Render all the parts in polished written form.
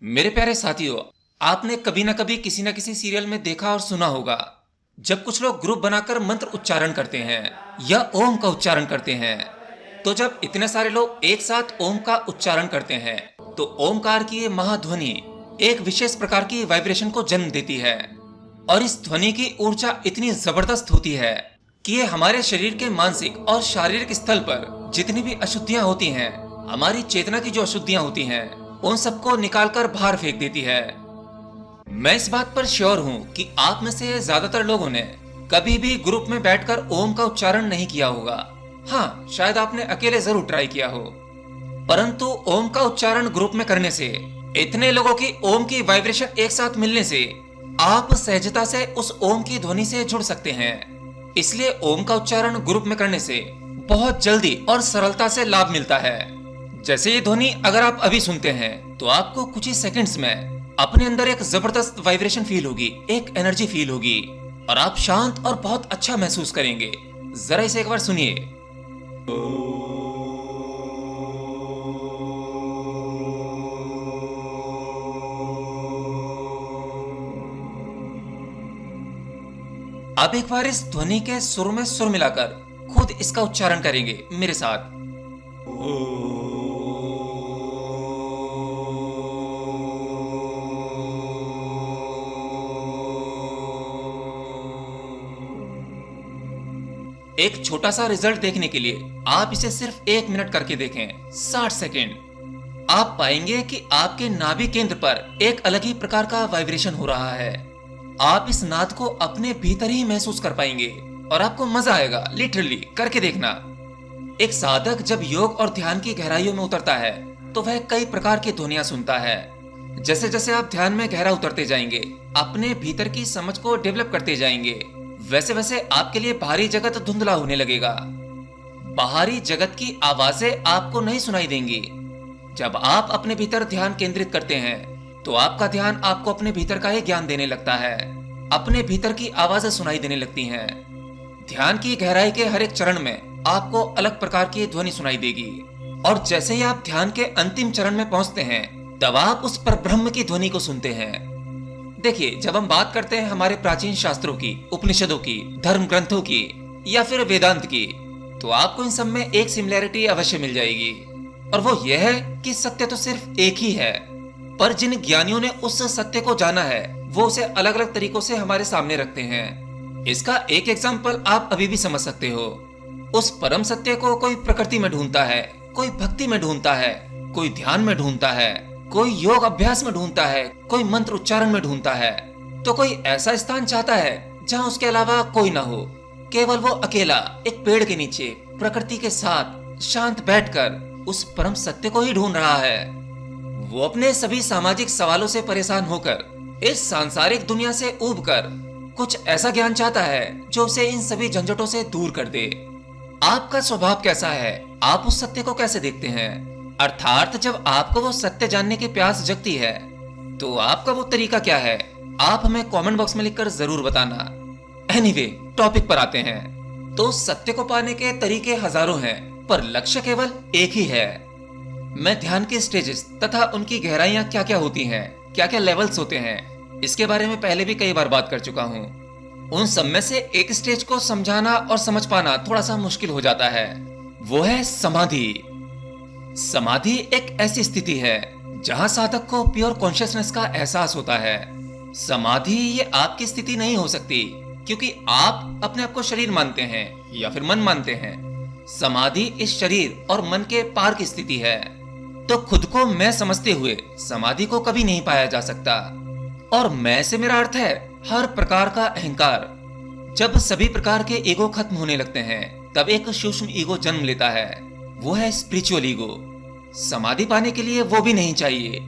मेरे प्यारे साथियों, आपने कभी न कभी किसी न किसी सीरियल में देखा और सुना होगा, जब कुछ लोग ग्रुप बनाकर मंत्र उच्चारण करते हैं या ओम का उच्चारण करते हैं। तो जब इतने सारे लोग एक साथ ओम का उच्चारण करते हैं, तो ओमकार की ये महाध्वनि एक विशेष प्रकार की वाइब्रेशन को जन्म देती है। और इस ध्वनि की ऊर्जा इतनी जबरदस्त होती है कि ये हमारे शरीर के मानसिक और शारीरिक स्थल पर जितनी भी अशुद्धियां होती हैं, हमारी चेतना की जो अशुद्धियां होती हैं, उन सबको निकालकर बाहर फेंक देती है। मैं इस बात पर श्योर हूँ कि आप में से ज्यादातर लोगों ने कभी भी ग्रुप में बैठकर ओम का उच्चारण नहीं किया होगा। हाँ, शायद आपने अकेले जरूर ट्राई किया हो, परंतु ओम का उच्चारण ग्रुप में करने से, इतने लोगों की ओम की वाइब्रेशन एक साथ मिलने से आप सहजता से उस ओम की ध्वनि से जुड़ सकते हैं। इसलिए ओम का उच्चारण ग्रुप में करने से बहुत जल्दी और सरलता से लाभ मिलता है। जैसे ये ध्वनि अगर आप अभी सुनते हैं, तो आपको कुछ ही सेकंड्स में अपने अंदर एक जबरदस्त वाइब्रेशन फील होगी, एक एनर्जी फील होगी और आप शांत और बहुत अच्छा महसूस करेंगे। जरा इसे एक बार सुनिए। अब एक बार इस ध्वनि के सुर में सुर मिलाकर खुद इसका उच्चारण करेंगे मेरे साथ। एक छोटा सा रिजल्ट देखने के लिए आप इसे सिर्फ 1 मिनट करके देखें, 60 सेकेंड। आप पाएंगे कि आपके नाभि केंद्र पर एक अलग ही प्रकार का वाइब्रेशन हो रहा है। आप इस नाद को अपने भीतर ही महसूस कर पाएंगे और आपको मजा आएगा। लिटरली करके देखना। एक साधक जब योग और ध्यान की गहराइयों में उतरता है, तो वह कई प्रकार की ध्वनियां सुनता है। जैसे जैसे आप ध्यान में गहरा उतरते जाएंगे, अपने भीतर की समझ को डेवलप करते जाएंगे, वैसे वैसे आपके लिए बाहरी जगत धुंधला होने लगेगा। बाहरी जगत की आवाजें आपको नहीं सुनाई देंगी। जब आप अपने भीतर ध्यान केंद्रित करते हैं, तो आपका ध्यान आपको अपने भीतर का ही ज्ञान देने लगता है। अपने भीतर की आवाजें सुनाई देने लगती हैं। ध्यान की गहराई के हर एक चरण में आपको अलग प्रकार की ध्वनि सुनाई देगी। और जैसे ही आप ध्यान के अंतिम चरण में पहुंचते हैं, तब आप उस परब्रह्म की ध्वनि को सुनते हैं। देखिए, जब हम बात करते हैं हमारे प्राचीन शास्त्रों की, उपनिषदों की, धर्म ग्रंथों की या फिर वेदांत की, तो आपको इन सब में एक सिमिलैरिटी अवश्य मिल जाएगी, और वो यह है कि सत्य तो सिर्फ एक ही है, पर जिन ज्ञानियों ने उस सत्य को जाना है, वो उसे अलग अलग तरीकों से हमारे सामने रखते हैं। इसका एक एग्जाम्पल आप अभी भी समझ सकते हो। उस परम सत्य को कोई प्रकृति में ढूंढता है, कोई भक्ति में ढूंढता है, कोई ध्यान में ढूंढता है, कोई योग अभ्यास में ढूंढता है, कोई मंत्र उच्चारण में ढूंढता है, तो कोई ऐसा स्थान चाहता है जहां उसके अलावा कोई ना हो। केवल वो अकेला एक पेड़ के नीचे प्रकृति के साथ शांत बैठकर उस परम सत्य को ही ढूंढ रहा है। वो अपने सभी सामाजिक सवालों से परेशान होकर इस सांसारिक दुनिया से ऊबकर कुछ ऐसा ज्ञान चाहता है जो उसे इन सभी झंझटों से दूर कर दे। आपका स्वभाव कैसा है? आप उस सत्य को कैसे देखते हैं? अर्थात जब आपको वो सत्य जानने की प्यास जगती है, तो आपका वो तरीका क्या है? आप हमें कमेंट बॉक्स में लिखकर जरूर बताना। एनीवे, टॉपिक पर आते हैं। तो सत्य को पाने के तरीके हजारों हैं, पर लक्ष्य केवल एक ही है। मैं ध्यान के स्टेजेस तथा उनकी गहराइयां क्या क्या होती हैं, क्या क्या लेवल्स होते हैं, इसके बारे में पहले भी कई बार बात कर चुका हूँ। उन सब में से एक स्टेज को समझाना और समझ पाना थोड़ा सा मुश्किल हो जाता है। वो है समाधि। समाधि एक ऐसी स्थिति है जहां साधक को प्योर कॉन्शियसनेस का एहसास होता है। समाधि ये आपकी स्थिति नहीं हो सकती, क्योंकि आप अपने आप को शरीर मानते हैं या फिर मन मानते हैं। समाधि इस शरीर और मन के पार की स्थिति है। तो खुद को मैं समझते हुए समाधि को कभी नहीं पाया जा सकता। और मैं से मेरा अर्थ है हर प्रकार का अहंकार। जब सभी प्रकार के ईगो खत्म होने लगते हैं, तब एक सूक्ष्म ईगो जन्म लेता है। वो है स्पिरिचुअल ईगो। समाधि पाने के लिए वो भी नहीं चाहिए।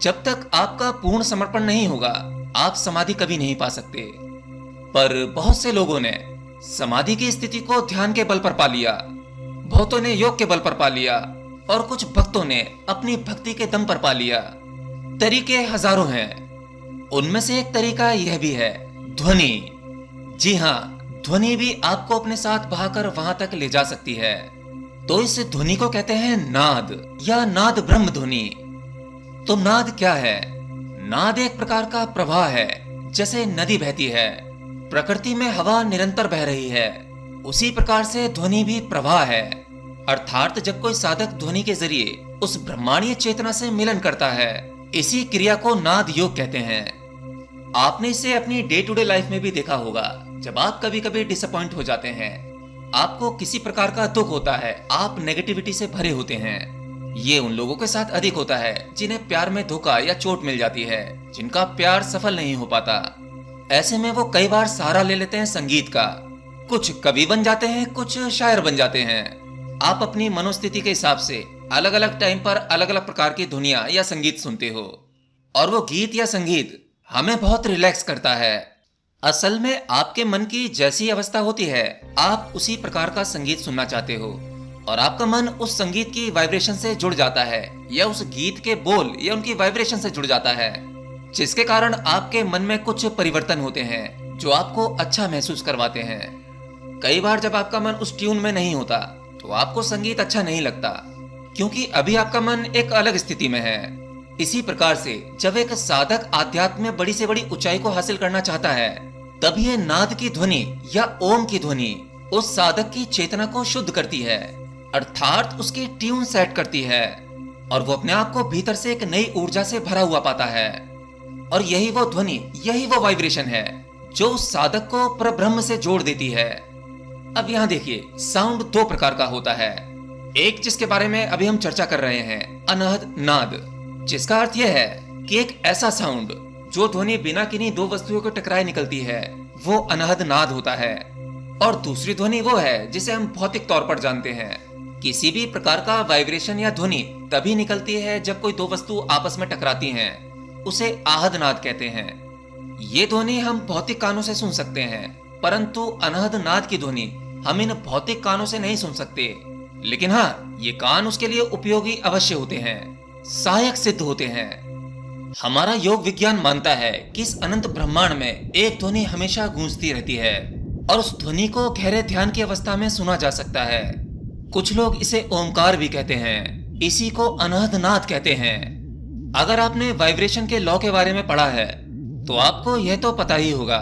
जब तक आपका पूर्ण समर्पण नहीं होगा, आप समाधि कभी नहीं पा सकते। पर बहुत से लोगों ने समाधि की स्थिति को ध्यान के बल पर पा लिया, बहुतों ने योग के बल पर पा लिया, और कुछ भक्तों ने अपनी भक्ति के दम पर पा लिया। तरीके हजारों हैं। उनमें से एक तरीका यह भी है, ध्वनि। जी हाँ, ध्वनि भी आपको अपने साथ बहाकर वहां तक ले जा सकती है। तो इस ध्वनि को कहते हैं नाद या नाद ब्रह्म ध्वनि। तो नाद क्या है? नाद एक प्रकार का प्रवाह है, जैसे नदी बहती है। प्रकृति में हवा निरंतर बह रही है, उसी प्रकार से ध्वनि भी प्रवाह है। अर्थात जब कोई साधक ध्वनि के जरिए उस ब्रह्मांडीय चेतना से मिलन करता है, इसी क्रिया को नाद योग कहते हैं। आपने इसे अपनी डे टू डे लाइफ में भी देखा होगा। जब आप कभी कभी डिसअपॉइंट हो जाते हैं, आपको किसी प्रकार का दुख होता है, आप नेगेटिविटी से भरे होते हैं। ये उन लोगों के साथ अधिक होता है जिन्हें प्यार में धोखा या चोट मिल जाती है, जिनका प्यार सफल नहीं हो पाता। ऐसे में वो कई बार सहारा ले लेते हैं संगीत का। कुछ कवि बन जाते हैं, कुछ शायर बन जाते हैं। आप अपनी मनोस्थिति के हिसाब से अलग अलग टाइम पर अलग अलग प्रकार की धुनिया या संगीत सुनते हो, और वो गीत या संगीत हमें बहुत रिलैक्स करता है। असल में आपके मन की जैसी अवस्था होती है, आप उसी प्रकार का संगीत सुनना चाहते हो, और आपका मन उस संगीत की वाइब्रेशन से जुड़ जाता है, या उस गीत के बोल या उनकी वाइब्रेशन से जुड़ जाता है, जिसके कारण आपके मन में कुछ परिवर्तन होते हैं जो आपको अच्छा महसूस करवाते हैं। कई बार जब आपका मन उस ट्यून में नहीं होता तो आपको संगीत अच्छा नहीं लगता, क्योंकि अभी आपका मन एक अलग स्थिति में है। इसी प्रकार से जब एक साधक आध्यात्म में बड़ी से बड़ी ऊंचाई को हासिल करना चाहता है, तब ये नाद की ध्वनि या ओम की ध्वनि उस साधक की चेतना को शुद्ध करती है, अर्थात उसकी ट्यून सेट करती है, और वो अपने आप को भीतर से एक नई ऊर्जा से भरा हुआ पाता है। और यही वो ध्वनि, यही वो वाइब्रेशन है जो उस साधक को परब्रह्म से जोड़ देती है। अब यहाँ देखिए, साउंड दो प्रकार का होता है। एक जिसके बारे में अभी हम चर्चा कर रहे हैं, अनहद नाद, जिसका अर्थ यह है कि एक ऐसा साउंड जो ध्वनि बिना किन्हीं दो वस्तुओं को टकराए निकलती है, वो अनहद नाद होता है। और दूसरी ध्वनि वो है जिसे हम भौतिक तौर पर जानते हैं। किसी भी प्रकार का वाइब्रेशन या ध्वनि तभी निकलती है जब कोई दो वस्तु आपस में टकराती हैं, उसे आहद नाद कहते हैं। ये ध्वनि हम भौतिक कानों से सुन सकते हैं, परंतु अनहद नाद की ध्वनि हम इन भौतिक कानों से नहीं सुन सकते। लेकिन हाँ, ये कान उसके लिए उपयोगी अवश्य होते हैं, सहायक सिद्ध होते हैं। हमारा योग विज्ञान मानता है कि इस अनंत ब्रह्मांड में एक ध्वनि हमेशा गूंजती रहती है, और उस ध्वनि को गहरे ध्यान की अवस्था में सुना जा सकता है। कुछ लोग इसे ओमकार भी कहते हैं, इसी को अनहद नाद कहते हैं। अगर आपने वाइब्रेशन के लॉ के बारे में पढ़ा है तो आपको यह तो पता ही होगा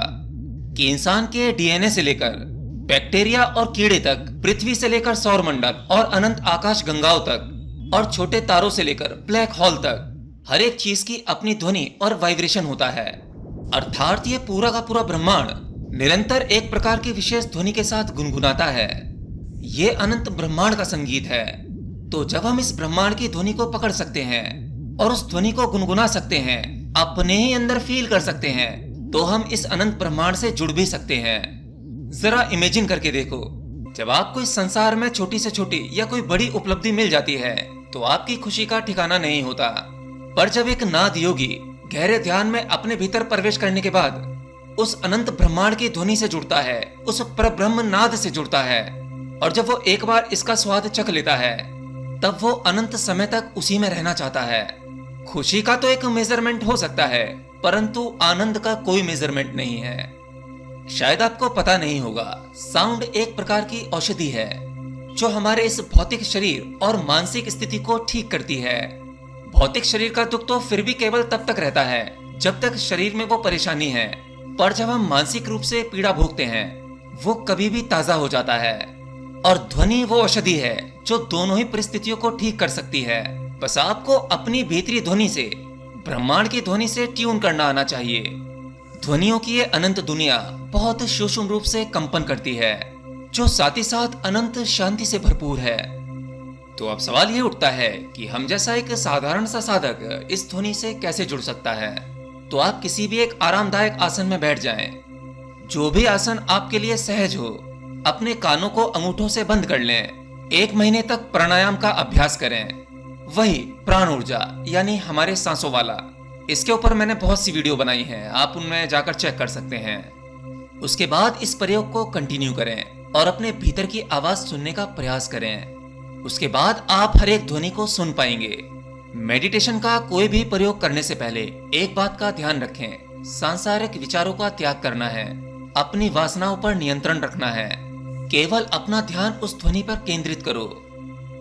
कि इंसान के डीएनए से लेकर बैक्टीरिया और कीड़े तक, पृथ्वी से लेकर सौरमंडल और अनंत आकाश गंगाओं तक, और छोटे तारों से लेकर ब्लैक होल तक, हर एक चीज की अपनी ध्वनि और वाइब्रेशन होता है। अर्थात ये पूरा का पूरा ब्रह्मांड निरंतर एक प्रकार की विशेष ध्वनि के साथ गुनगुनाता है। ये अनंत ब्रह्मांड का संगीत है। तो जब हम इस ब्रह्मांड की ध्वनि को पकड़ सकते हैं और उस ध्वनि को गुनगुना सकते हैं, अपने ही अंदर फील कर सकते हैं, तो हम इस अनंत ब्रह्मांड से जुड़ भी सकते हैं। जरा इमेजिन करके देखो, जब आपको इस संसार में छोटी से छोटी या कोई बड़ी उपलब्धि मिल जाती है तो आपकी खुशी का ठिकाना नहीं होता। पर जब एक नाद योगी गहरे ध्यान में अपने भीतर प्रवेश करने के बाद उस अनंत ब्रह्मांड की ध्वनि से जुड़ता है, उस परब्रह्म नाद से जुड़ता है, और जब वो एक बार इसका स्वाद चख लेता है, तब वो अनंत समय तक उसी में रहना चाहता है। खुशी का तो एक मेजरमेंट हो सकता है, परंतु आनंद का कोई मेजरमेंट नहीं है। शायद आपको पता नहीं होगा, साउंड एक प्रकार की औषधि है जो हमारे इस भौतिक शरीर और मानसिक स्थिति को ठीक करती है। भौतिक शरीर का दुख तो फिर भी केवल तब तक रहता है जब तक शरीर में वो परेशानी है, पर जब हम मानसिक रूप से पीड़ा भोगते हैं, वो कभी भी ताजा हो जाता है। और ध्वनि वो औषधि है जो दोनों ही परिस्थितियों को ठीक कर सकती है। बस आपको अपनी भीतरी ध्वनि से, ब्रह्मांड की ध्वनि से ट्यून करना आना चाहिए। ध्वनियों की ये अनंत दुनिया बहुत सूक्ष्म रूप से कंपन करती है, जो साथ ही साथ अनंत शांति से भरपूर है। तो अब सवाल ये उठता है कि हम जैसा एक साधारण सा साधक इस ध्वनि से कैसे जुड़ सकता है। तो आप किसी भी एक आरामदायक आसन में बैठ जाएं, जो भी आसन आपके लिए सहज हो। अपने कानों को अंगूठों से बंद कर लें। 1 महीने तक प्राणायाम का अभ्यास करें, वही प्राण ऊर्जा यानी हमारे सांसों वाला। इसके ऊपर मैंने बहुत सी वीडियो बनाई हैं, आप उनमें जाकर चेक कर सकते हैं। उसके बाद इस प्रयोग को कंटिन्यू करें और अपने भीतर की आवाज सुनने का प्रयास करें। उसके बाद आप हर एक ध्वनि को सुन पाएंगे। मेडिटेशन का कोई भी प्रयोग करने से पहले एक बात का ध्यान रखें, सांसारिक विचारों का त्याग करना है, अपनी वासनाओं पर नियंत्रण रखना है। केवल अपना ध्यान उस ध्वनि पर केंद्रित करो